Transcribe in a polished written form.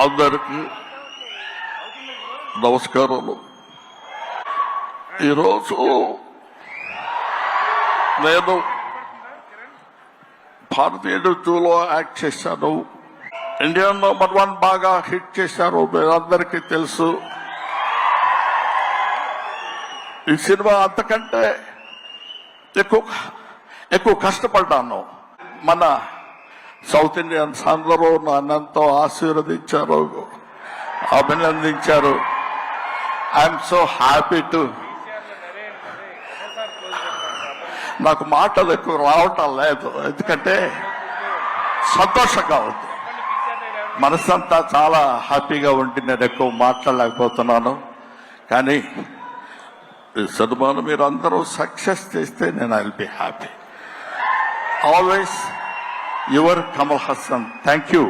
అందరికీ నమస్కారాలు. ఈరోజు నేను భారతీయ టూలో యాక్ట్ చేశాను. ఇండియన్ నెంబర్ 1 బాగా హిట్ చేశారు, మీరందరికీ తెలుసు. ఈ సినిమా అంతకంటే ఎక్కువ కష్టపడ్డాను. మన సౌత్ ఇండియన్స్ అందరూ నన్నంతో ఆశీర్వదించారు, అభినందించారు. I'm so happy to. నాకు మాటలు ఎక్కువ రావటం లేదు, ఎందుకంటే సంతోషంగా ఉంది. మనసంతా చాలా హ్యాపీగా ఉండి నేను ఎక్కువ మాట్లాడలేకపోతున్నాను. కానీ ఈ సినిమాను మీరు అందరూ సక్సెస్ చేస్తే నేను I will be happy. Always your Kamal Haasan. Thank you.